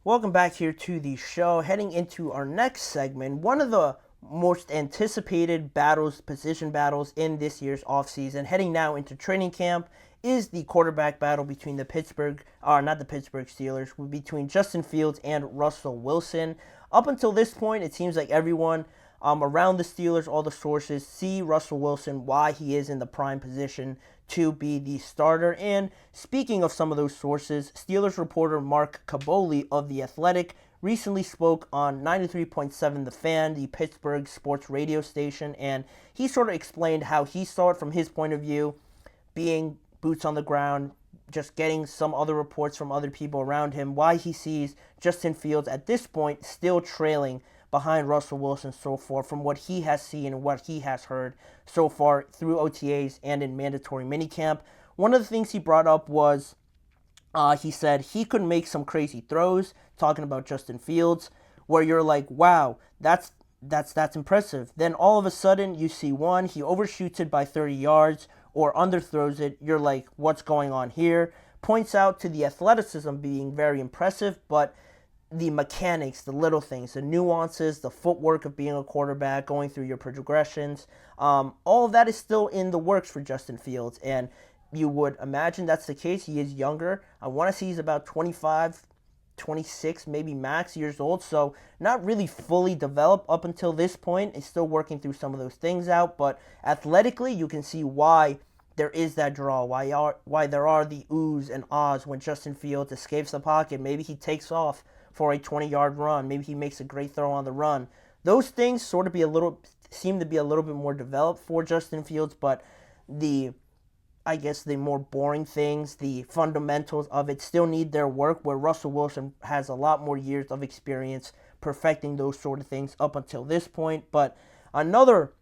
Welcome back here to the show. Heading into our next segment, one of the most anticipated battles, position battles in this year's offseason, heading now into training camp, is the quarterback battle between not the Pittsburgh Steelers, between Justin Fields and Russell Wilson. Up until this point, it seems like everyone around the Steelers, all the sources, see Russell Wilson, why he is in the prime position to be the starter. And speaking of some of those sources, Steelers reporter Mark Kaboly of The Athletic recently spoke on 93.7 The Fan, the Pittsburgh sports radio station, and he sort of explained how he saw it from his point of view, being boots on the ground, just getting some other reports from other people around him, why he sees Justin Fields at this point still trailing behind Russell Wilson so far from what he has seen and what he has heard so far through OTAs and in mandatory minicamp. One of the things he brought up was he said he could make some crazy throws, talking about Justin Fields, where you're like, wow, that's impressive. Then all of a sudden you see one, he overshoots it by 30 yards or underthrows it. You're like, what's going on here? Points out to the athleticism being very impressive, but the mechanics, the little things, the nuances, the footwork of being a quarterback, going through your progressions, all of that is still in the works for Justin Fields. And you would imagine that's the case. He is younger. I want to say he's about 25, 26, maybe max years old. So not really fully developed up until this point. He's still working through some of those things out. But athletically, you can see why there is that draw, why there are the oohs and ahs when Justin Fields escapes the pocket. Maybe he takes off for a 20-yard run. Maybe he makes a great throw on the run. Those things seem to be a little bit more developed for Justin Fields, but the more boring things, the fundamentals of it still need their work, where Russell Wilson has a lot more years of experience perfecting those sort of things up until this point. But another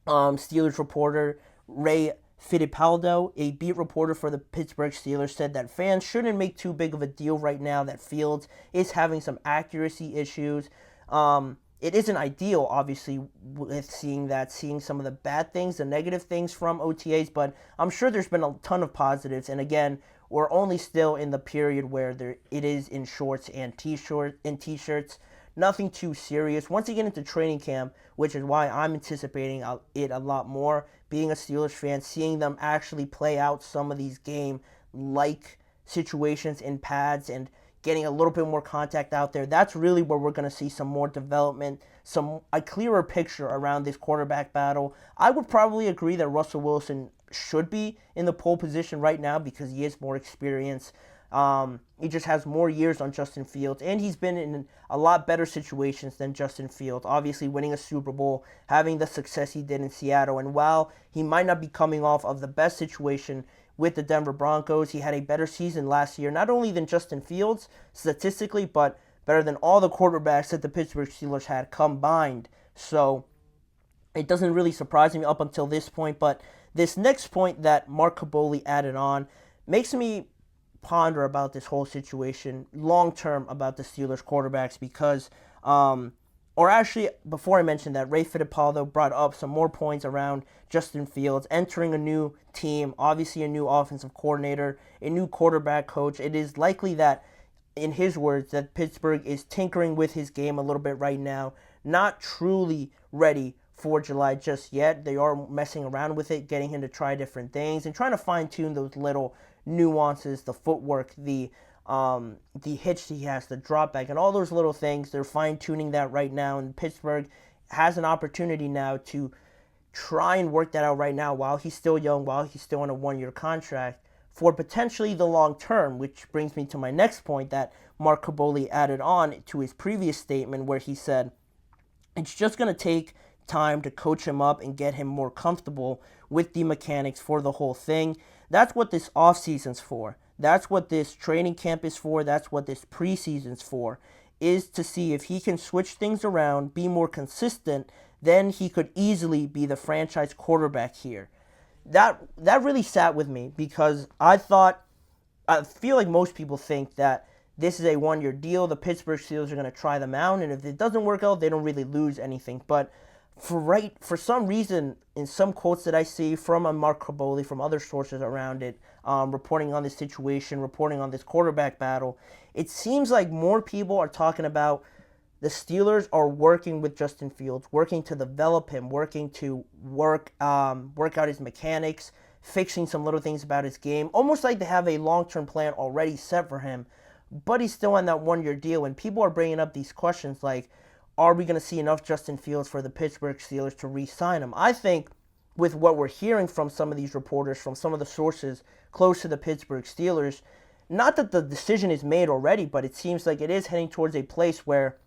Steelers reporter, Ray Fittipaldo, a beat reporter for the Pittsburgh Steelers, said that fans shouldn't make too big of a deal right now that Fields is having some accuracy issues. It isn't ideal, obviously, with seeing some of the bad things, the negative things from OTAs, but I'm sure there's been a ton of positives. And again, we're only still in the period where it is in shorts and t-shirts. Nothing too serious. Once you get into training camp, which is why I'm anticipating it a lot more, being a Steelers fan, seeing them actually play out some of these game-like situations in pads and getting a little bit more contact out there, that's really where we're going to see some more development, a clearer picture around this quarterback battle. I would probably agree that Russell Wilson should be in the pole position right now because he is more experienced. He just has more years on Justin Fields, and he's been in a lot better situations than Justin Fields. Obviously, winning a Super Bowl, having the success he did in Seattle, and while he might not be coming off of the best situation with the Denver Broncos, he had a better season last year, not only than Justin Fields statistically, but better than all the quarterbacks that the Pittsburgh Steelers had combined. So it doesn't really surprise me up until this point, but this next point that Mark Kaboly added on makes me ponder about this whole situation long term about the Steelers quarterbacks because, before I mentioned that, Ray Fittipaldo brought up some more points around Justin Fields entering a new team, obviously a new offensive coordinator, a new quarterback coach. It is likely that, in his words, that Pittsburgh is tinkering with his game a little bit right now, not truly ready for July just yet. They are messing around with it, getting him to try different things and trying to fine-tune those little nuances, the footwork, the hitch he has, the drop back, and all those little things. They're fine-tuning that right now, and Pittsburgh has an opportunity now to try and work that out right now while he's still young, while he's still on a one-year contract, for potentially the long term, which brings me to my next point that Mark Kaboly added on to his previous statement where he said it's just going to take time to coach him up and get him more comfortable with the mechanics for the whole thing. That's what this offseason's for. That's what this training camp is for. That's what this preseason's for, is to see if he can switch things around, be more consistent, then he could easily be the franchise quarterback here. That really sat with me because I feel like most people think that this is a one-year deal. The Pittsburgh Steelers are going to try them out, and if it doesn't work out, they don't really lose anything. But For some reason, in some quotes that I see from Mark Caboli, from other sources around it, reporting on this situation, reporting on this quarterback battle, it seems like more people are talking about the Steelers are working with Justin Fields, working to develop him, working to work out his mechanics, fixing some little things about his game, almost like they have a long-term plan already set for him, but he's still on that one-year deal, and people are bringing up these questions like, are we going to see enough Justin Fields for the Pittsburgh Steelers to re-sign him? I think with what we're hearing from some of these reporters, from some of the sources close to the Pittsburgh Steelers, not that the decision is made already, but it seems like it is heading towards a place where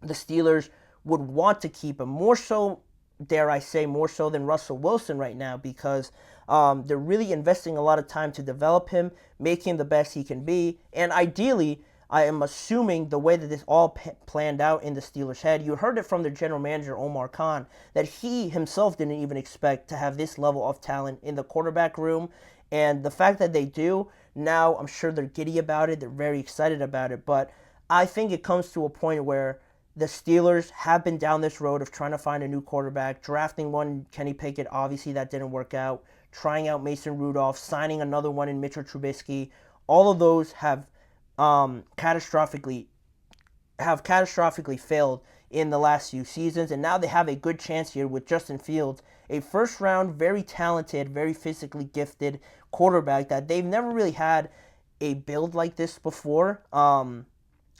the Steelers would want to keep him, more so, dare I say, more so than Russell Wilson right now, because they're really investing a lot of time to develop him, make him the best he can be, and ideally, I am assuming the way that this all planned out in the Steelers' head, you heard it from their general manager, Omar Khan, that he himself didn't even expect to have this level of talent in the quarterback room, and the fact that they do, now I'm sure they're giddy about it, they're very excited about it, but I think it comes to a point where the Steelers have been down this road of trying to find a new quarterback, drafting one, Kenny Pickett, obviously that didn't work out, trying out Mason Rudolph, signing another one in Mitchell Trubisky. All of those have catastrophically failed in the last few seasons, and now they have a good chance here with Justin Fields, a first-round, very talented, very physically gifted quarterback that they've never really had a build like this before.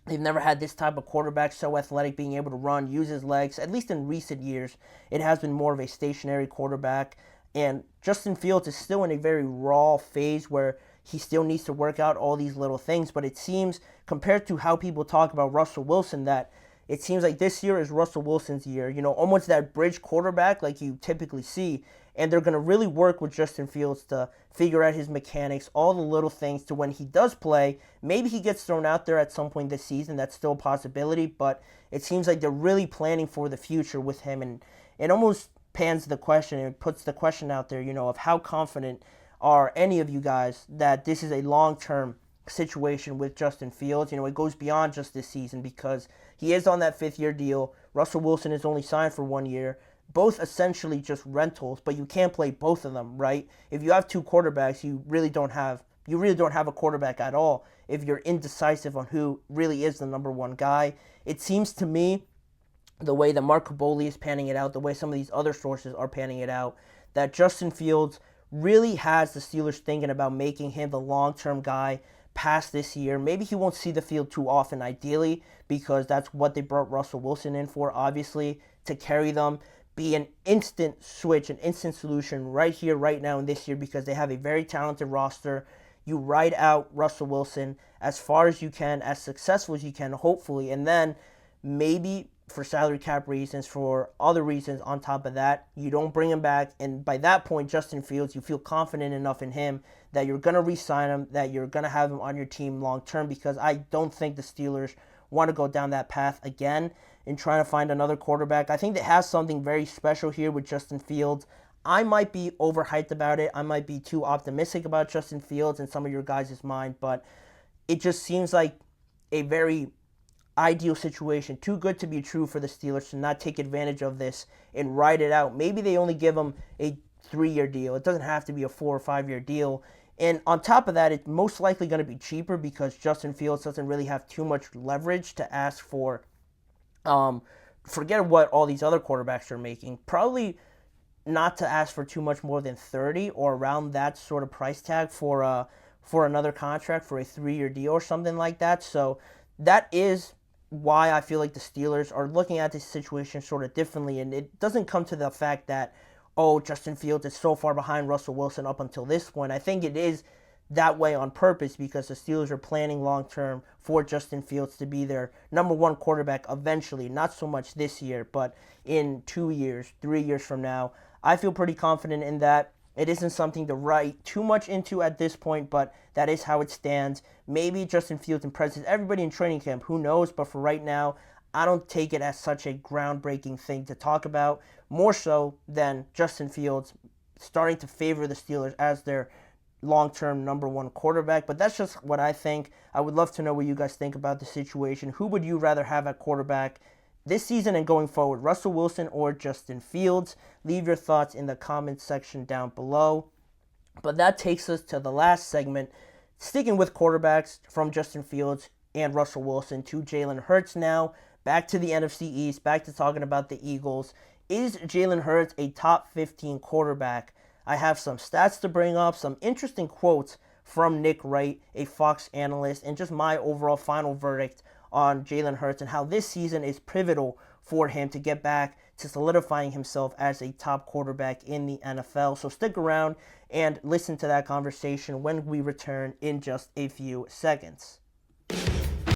They've never had this type of quarterback, so athletic, being able to run, use his legs. At least in recent years, it has been more of a stationary quarterback. And Justin Fields is still in a very raw phase where he still needs to work out all these little things. But it seems, compared to how people talk about Russell Wilson, that it seems like this year is Russell Wilson's year. You know, almost that bridge quarterback like you typically see. And they're going to really work with Justin Fields to figure out his mechanics, all the little things to when he does play. Maybe he gets thrown out there at some point this season. That's still a possibility. But it seems like they're really planning for the future with him. And it almost pans the question and puts the question out there, you know, of how confident are any of you guys that this is a long-term situation with Justin Fields. You know, it goes beyond just this season because he is on that fifth-year deal. Russell Wilson is only signed for 1 year. Both essentially just rentals, but you can't play both of them, right? If you have two quarterbacks, you really don't have a quarterback at all if you're indecisive on who really is the number one guy. It seems to me, the way that Mark Caboli is panning it out, the way some of these other sources are panning it out, that Justin Fields really has the Steelers thinking about making him the long-term guy past this year. Maybe he won't see the field too often, ideally, because that's what they brought Russell Wilson in for, obviously, to carry them, be an instant switch, an instant solution right here, right now, in this year, because they have a very talented roster. You ride out Russell Wilson as far as you can, as successful as you can, hopefully, and then maybe for salary cap reasons, for other reasons on top of that, you don't bring him back, and by that point, Justin Fields, you feel confident enough in him that you're going to re-sign him, that you're going to have him on your team long-term, because I don't think the Steelers want to go down that path again in trying to find another quarterback. I think they have something very special here with Justin Fields. I might be overhyped about it. I might be too optimistic about Justin Fields in some of your guys' mind, but it just seems like a very ideal situation, too good to be true for the Steelers to not take advantage of this and ride it out. Maybe they only give him a 3-year deal. It doesn't have to be a 4 or 5-year deal. And on top of that, it's most likely going to be cheaper because Justin Fields doesn't really have too much leverage to ask for. Forget what all these other quarterbacks are making. Probably not to ask for too much more than 30 or around that sort of price tag for another contract, for a 3-year deal or something like that. So that is why I feel like the Steelers are looking at this situation sort of differently. And it doesn't come to the fact that, oh, Justin Fields is so far behind Russell Wilson up until this point. I think it is that way on purpose because the Steelers are planning long-term for Justin Fields to be their number one quarterback eventually, not so much this year, but in 2 years, 3 years from now. I feel pretty confident in that. It isn't something to write too much into at this point, but that is how it stands. Maybe Justin Fields impresses everybody in training camp, who knows, but for right now, I don't take it as such a groundbreaking thing to talk about, more so than Justin Fields starting to favor the Steelers as their long-term number one quarterback. But that's just what I think. I would love to know what you guys think about the situation. Who would you rather have at quarterback this season and going forward, Russell Wilson or Justin Fields? Leave your thoughts in the comments section down below. But that takes us to the last segment, sticking with quarterbacks from Justin Fields and Russell Wilson to Jalen Hurts now. Back to the NFC East, back to talking about the Eagles. Is Jalen Hurts a top 15 quarterback? I have some stats to bring up, some interesting quotes from Nick Wright, a Fox analyst, and just my overall final verdict on Jalen Hurts and how this season is pivotal for him to get back to solidifying himself as a top quarterback in the NFL. So stick around and listen to that conversation when we return in just a few seconds.